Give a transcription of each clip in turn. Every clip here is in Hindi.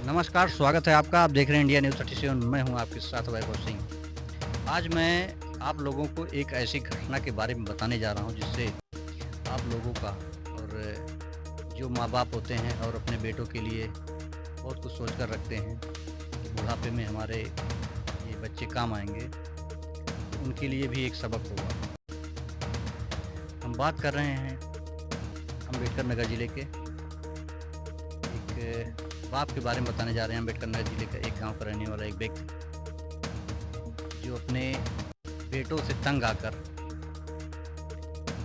नमस्कार, स्वागत है आपका। आप देख रहे हैं इंडिया न्यूज़ 37। मैं हूं आपके साथ वैभव सिंह। आज मैं आप लोगों को एक ऐसी घटना के बारे में बताने जा रहा हूं जिससे आप लोगों का और जो माँ-बाप होते हैं और अपने बेटों के लिए बहुत कुछ सोच कर रखते हैं कि बुढ़ापे में हमारे ये बच्चे काम आएँगे, उनके लिए भी एक सबक होगा। हम बात कर रहे हैं अम्बेडकर नगर ज़िले के एक बाप के बारे में बताने जा रहे हैं। अम्बेडकर नगर ज़िले का एक गांव का रहने वाला एक व्यक्ति जो अपने बेटों से तंग आकर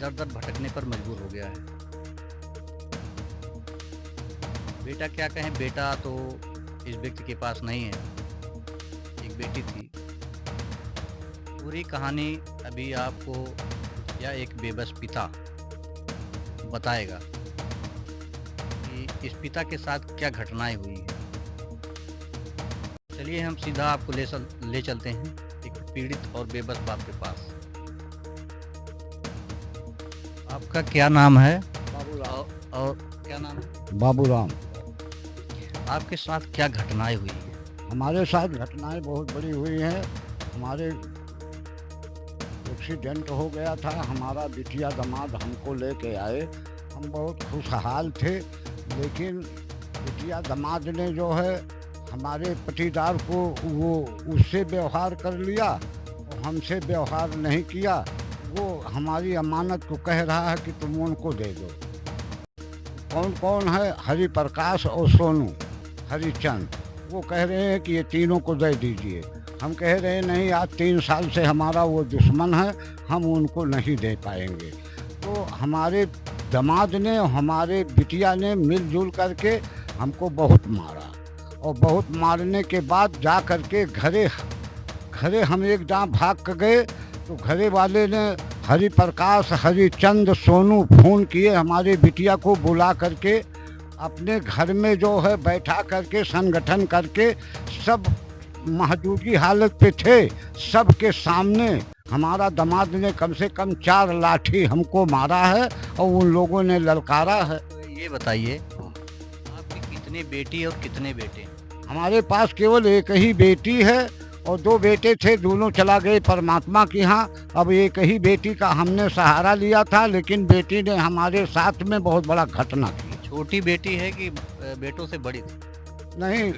दर-दर भटकने पर मजबूर हो गया है। बेटा क्या कहें, बेटा तो इस व्यक्ति के पास नहीं है, एक बेटी थी। पूरी कहानी अभी आपको या एक बेबस पिता बताएगा कि इस पिता के साथ क्या घटनाएं हुई हैं। चलिए हम सीधा आपको ले चलते हैं एक पीड़ित और बेबस बाप के पास। आपका क्या नाम है? बाबूराम। और क्या नाम है? बाबूराम। आपके साथ क्या घटनाएं हुई हैं? हमारे साथ घटनाएं बहुत बड़ी हुई हैं। हमारे एक्सीडेंट हो गया था। हमारा बिटिया दामाद हमको लेके आए। हम बहुत खुशहाल थे, लेकिन बिटिया दामाद ने जो है हमारे पटीदार को वो उससे व्यवहार कर लिया और हमसे व्यवहार नहीं किया। वो हमारी अमानत को कह रहा है कि तुम उनको दे दो। कौन कौन है? हरि प्रकाश और सोनू हरिचंद। वो कह रहे हैं कि ये तीनों को दे दीजिए। हम कह रहे हैं नहीं, आज 3 साल से हमारा वो दुश्मन है, हम उनको नहीं दे पाएंगे। तो हमारे दामाद ने, हमारे बिटिया ने मिलजुल करके हमको बहुत मारा और बहुत मारने के बाद जा करके घरे हम एकदम भाग कर गए। तो घरे वाले ने हरि प्रकाश, हरिचंद, सोनू फ़ोन किए, हमारे बिटिया को बुला करके अपने घर में जो है बैठा करके संगठन करके सब महजूदी हालत पे थे। सबके सामने हमारा दामाद ने कम से कम 4 लाठी हमको मारा है और उन लोगों ने ललकारा है। तो ये बताइए, आपकी कितनी बेटी और कितने बेटे? हमारे पास केवल एक ही बेटी है और 2 बेटे थे, दोनों चला गए परमात्मा के यहाँ। अब एक ही बेटी का हमने सहारा लिया था, लेकिन बेटी ने हमारे साथ में बहुत बड़ा घटना की। छोटी बेटी है कि बेटों से बड़ी थी? नहीं,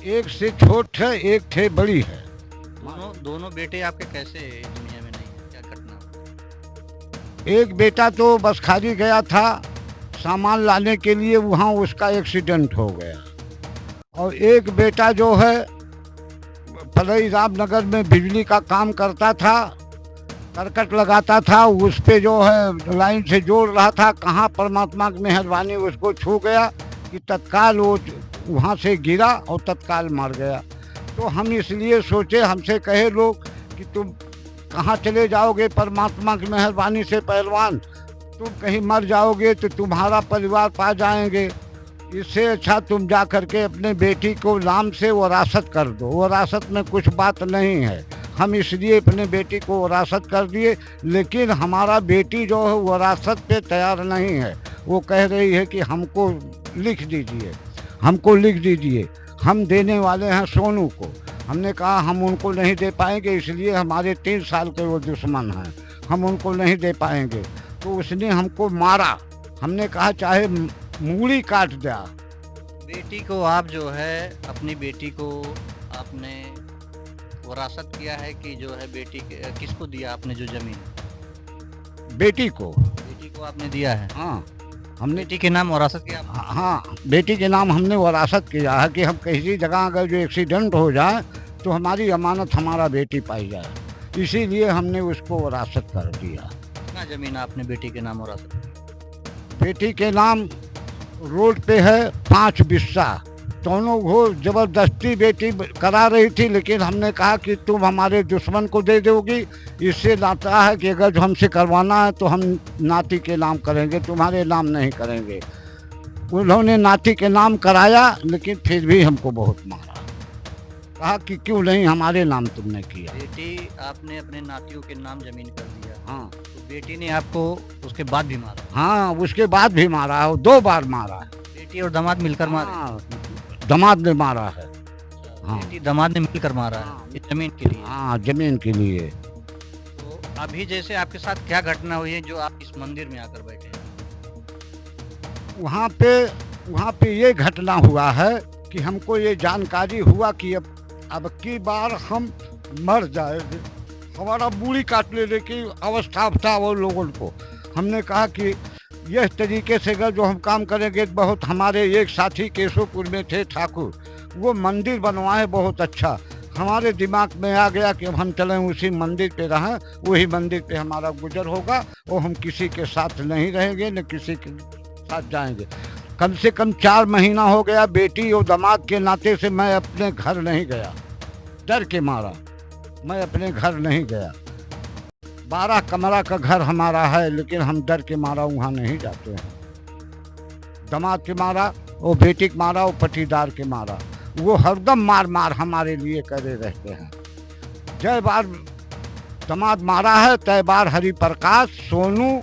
एक से छोट है, एक थे बड़ी है। दोनों बेटे आपके कैसे दुनिया में नहीं है? क्या घटना हुई? एक बेटा तो बस खाली गया था सामान लाने के लिए, वहाँ उसका एक्सीडेंट हो गया। और एक बेटा जो है फलई रामनगर में बिजली का काम करता था, करकट लगाता था, उस पे जो है लाइन से जोड़ रहा था। कहाँ परमात्मा की मेहरबानी उसको छू गया कि तत्काल वो वहाँ से गिरा और तत्काल मर गया। तो हम इसलिए सोचे, हमसे कहे लोग कि तुम कहाँ चले जाओगे परमात्मा की मेहरबानी से पहलवान, तुम कहीं मर जाओगे तो तुम्हारा परिवार पा जाएंगे। इससे अच्छा तुम जा करके अपने बेटी को नाम से वरासत कर दो। वरासत में कुछ बात नहीं है। हम इसलिए अपने बेटी को वरासत कर दिए, लेकिन हमारा बेटी जो है वरासत पे तैयार नहीं है। वो कह रही है कि हमको लिख दीजिए, हमको लिख दीजिए। हम देने वाले हैं सोनू को। हमने कहा हम उनको नहीं दे पाएंगे, इसलिए हमारे 3 साल के वो दुश्मन हैं, हम उनको नहीं दे पाएंगे। तो उसने हमको मारा। हमने कहा चाहे मूड़ी काट दिया। बेटी को आप जो है, अपनी बेटी को आपने वरासत किया है कि जो है बेटी के किसको दिया आपने जो जमीन? बेटी को आपने दिया है? हाँ, हमने बेटी के नाम वरासत किया? हाँ, बेटी के नाम हमने वरासत किया है कि हम किसी जगह अगर जो एक्सीडेंट हो जाए तो हमारी अमानत हमारा बेटी पाई जाए। इसीलिए हमने उसको वरासत कर दिया। कितना जमीन आपने बेटी के नाम वरासत की? बेटी के नाम रोड पे है 5 बिस्सा। दोनों को ज़बरदस्ती बेटी करा रही थी, लेकिन हमने कहा कि तुम हमारे दुश्मन को दे दोगी। इससे नाता है कि अगर हमसे करवाना है तो हम नाती के नाम करेंगे, तुम्हारे नाम नहीं करेंगे। उन्होंने नाती के नाम कराया, लेकिन फिर भी हमको बहुत मारा। कहा कि क्यों नहीं हमारे नाम तुमने किया। बेटी आपने अपने नातियों के नाम जमीन कर दिया? हाँ। तो बेटी ने आपको उसके बाद भी मारा? हाँ, उसके बाद भी मारा है, 2 बार मारा है। बेटी और दामाद मिलकर मारे? हाँ, दामाद ने मारा है। हाँ। बेटी दामाद ने मिलकर मारा हाँ। है इस जमीन के लिए। हाँ, जमीन के लिए। तो अभी जैसे आपके साथ क्या घटना हुई है जो आप इस मंदिर में आकर बैठे हैं? वहाँ पे ये घटना हुआ है कि हमको ये जानकारी हुआ कि अब की बार हम मर जाएंगे, हमारा मूड़ी काट लेने की अवस्था था वो लोगों को। हमने कहा कि यह तरीके से अगर जो हम काम करेंगे, बहुत हमारे एक साथी केशवपुर में थे ठाकुर, वो मंदिर बनवाए बहुत अच्छा। हमारे दिमाग में आ गया कि अब हम चलें उसी मंदिर पे रहें, वही मंदिर पे हमारा गुजर होगा, और हम किसी के साथ नहीं रहेंगे न किसी के साथ जाएंगे। कम से कम 4 महीना हो गया, बेटी और दामाद के नाते से मैं अपने घर नहीं गया, डर के मारा मैं अपने घर नहीं गया। 12 कमरा का घर हमारा है, लेकिन हम डर के मारा वहाँ नहीं जाते हैं। दामाद के मारा, वो बेटी के मारा, वो पटीदार के मारा, वो हरदम मार मार हमारे लिए करे रहते हैं। जय बार दामाद मारा है, तय बार हरिप्रकाश, सोनू,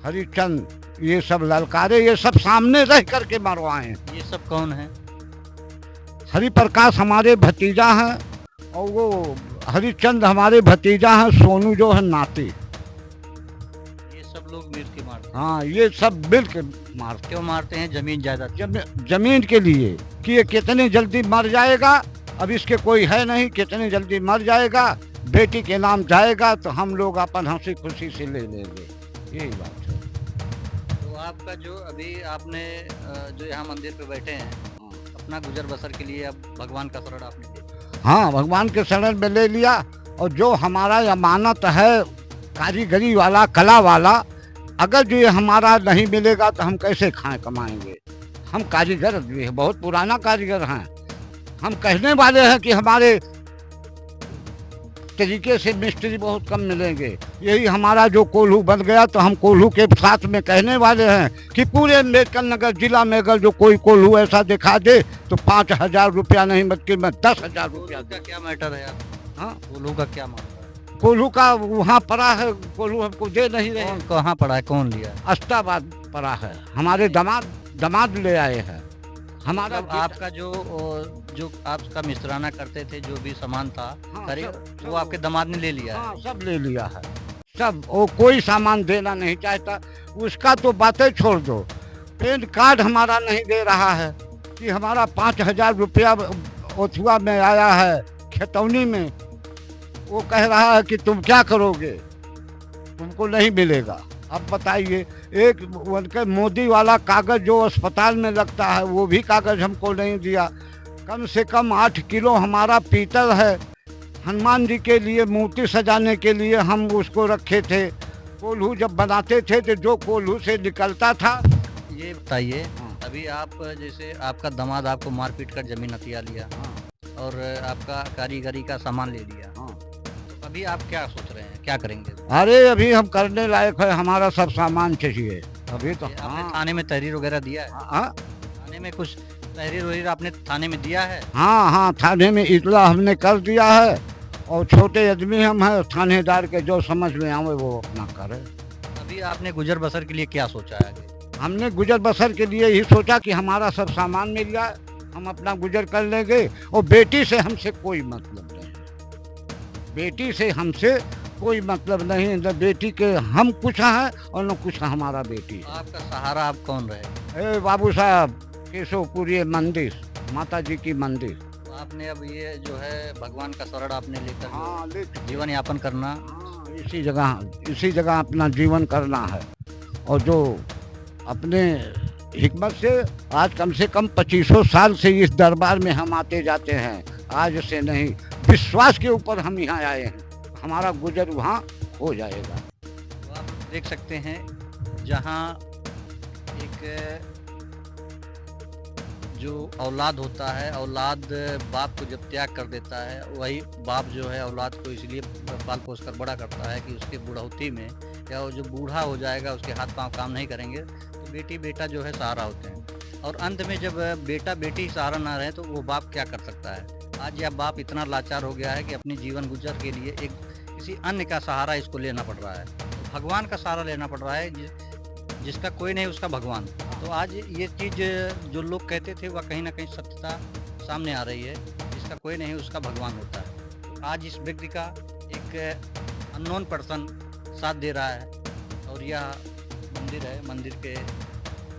हरिचंद, ये सब ललकारे, ये सब सामने रह करके मरवाए हैं। ये सब कौन है? हरिप्रकाश हमारे भतीजा हैं, और वो हरिचंद हमारे भतीजा हैं, सोनू जो है नाती। ये सब लोग मिल के मारते हैं? हाँ, ये सब मिल के मारते। क्यों मारते हैं? जमीन जायदाद? जमीन के लिए कि ये कितनी जल्दी मर जाएगा, अब इसके कोई है नहीं, कितनी जल्दी मर जाएगा, बेटी के नाम जाएगा तो हम लोग अपन हंसी खुशी से ले लेंगे, यही बात है। तो आपका जो अभी आपने जो यहाँ मंदिर पे बैठे हैं, अपना गुजर बसर के लिए अब भगवान का शरण आपने लिया? हाँ, भगवान के शरण में ले लिया। और जो हमारा अमानत है कारीगरी वाला, कला वाला, अगर जो ये हमारा नहीं मिलेगा तो हम कैसे खाएं कमाएंगे। हम कारीगर भी है, बहुत पुराना कारीगर हैं। हम कहने वाले हैं कि हमारे तरीके से मिस्त्री बहुत कम मिलेंगे। यही हमारा जो कोल्हू बन गया, तो हम कोल्हू के साथ में कहने वाले हैं कि पूरे अम्बेडकर नगर जिला में अगर जो कोई कोल्हू ऐसा दिखा दे तो 5,000 रुपया नहीं, बल्कि मैं 10,000 रुपया। का क्या मैटर है यार? हाँ, कोल्हू का क्या मामला है? कोल्हू का वहाँ पड़ा है, कोल्हू हमको दे नहीं रहे। कहाँ पड़ा है? कौन लिया? अस्ताबाद पड़ा है, हमारे दामाद ले आए हैं। हमारा मतलब आपका जो आपका मिस्त्राना करते थे, जो भी सामान था, हाँ, वो आपके दामाद ने ले लिया है? हाँ, सब ले लिया है, सब। वो कोई सामान देना नहीं चाहता, उसका तो बातें छोड़ दो। पैन कार्ड हमारा नहीं दे रहा है कि हमारा 5,000 रुपया ओथुआ में आया है खेतौनी में, वो कह रहा है कि तुम क्या करोगे, तुमको नहीं मिलेगा। अब बताइए, एक उनके मोदी वाला कागज जो अस्पताल में लगता है, वो भी कागज हमको नहीं दिया। कम से कम 8 किलो हमारा पीतल है, हनुमान जी के लिए मूर्ति सजाने के लिए हम उसको रखे थे। कोल्हू जब बनाते थे तो जो कोल्हू से निकलता था। ये बताइए, हाँ। अभी आप जैसे आपका दामाद आपको मारपीट कर जमीन हथिया लिया, हाँ। और आपका कारीगरी का सामान ले लिया, हाँ। तो अभी आप क्या सोच रहे हैं, क्या करेंगे? अरे अभी हम करने लायक है, हमारा सब सामान चाहिए अभी तो। आपने थाने में तहरीर वगैरह दिया है? हाँ, थाने में कुछ तहरीर वहरीर आपने थाने में दिया है? हाँ, हाँ, थाने में इतला हमने कर दिया है, और छोटे आदमी हम हैं, थानेदार के जो समझ में आवे वो अपना करे। अभी आपने गुजर बसर के लिए क्या सोचा है आगे? हमने गुजर बसर के लिए ही सोचा कि हमारा सब सामान मिल जाए, हम अपना गुजर कर लेंगे, और बेटी से हमसे कोई मतलब नहीं, बेटी से हमसे कोई मतलब नहीं। न बेटी के हम कुछ हैं और न कुछ हमारा बेटी है। आपका सहारा आप कौन रहे? बाबू साहब, केशवपुरी मंदिर, माता जी की मंदिर। तो आपने अब ये जो है भगवान का शरण आपने लेकर हाँ, जीवन यापन करना। हाँ, इसी जगह अपना जीवन करना है। और जो अपने हिकमत से आज कम से कम 2500 साल से इस दरबार में हम आते जाते हैं, आज से नहीं, विश्वास के ऊपर हम यहाँ आए हैं, हमारा गुजर वहाँ हो जाएगा। तो आप देख सकते हैं, जहाँ एक जो औलाद होता है, औलाद बाप को जब त्याग कर देता है, वही बाप जो है औलाद को इसलिए पाल पोस कर बड़ा करता है कि उसके बुढ़ौती में, या वो जो बूढ़ा हो जाएगा, उसके हाथ पांव काम नहीं करेंगे, तो बेटी बेटा जो है सहारा होते हैं। और अंत में जब बेटा बेटी सहारा ना रहे तो वो बाप क्या कर सकता है? आज यह बाप इतना लाचार हो गया है कि अपनी जीवन गुजर के लिए एक किसी अन्य का सहारा इसको लेना पड़ रहा है। तो भगवान का सहारा लेना पड़ रहा है, जिसका कोई नहीं उसका भगवान। तो तो आज ये चीज़ जो लोग कहते थे वह कहीं न कहीं सत्यता सामने आ रही है। जिसका कोई नहीं उसका भगवान होता है। आज इस व्यक्ति का एक अननोन पर्सन साथ दे रहा है और यह मंदिर है। मंदिर के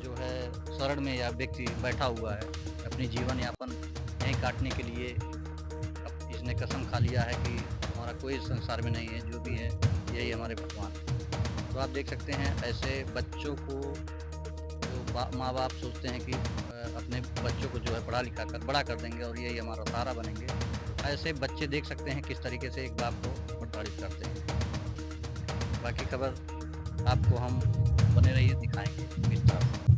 जो है शरण में यह व्यक्ति बैठा हुआ है। अपनी जीवन यापन यहीं काटने के लिए अब इसने कसम खा लिया है कि हमारा कोई संसार में नहीं है, जो भी है यही हमारे भगवान है। तो आप देख सकते हैं ऐसे बच्चों को जो माँ बाप सोचते हैं कि अपने बच्चों को जो है पढ़ा लिखा कर बड़ा कर देंगे और यही हमारा सहारा बनेंगे। ऐसे बच्चे देख सकते हैं किस तरीके से एक बाप को प्रताड़ित करते हैं। बाकी खबर आपको हम बने रहिए दिखाएंगे विस्तार से।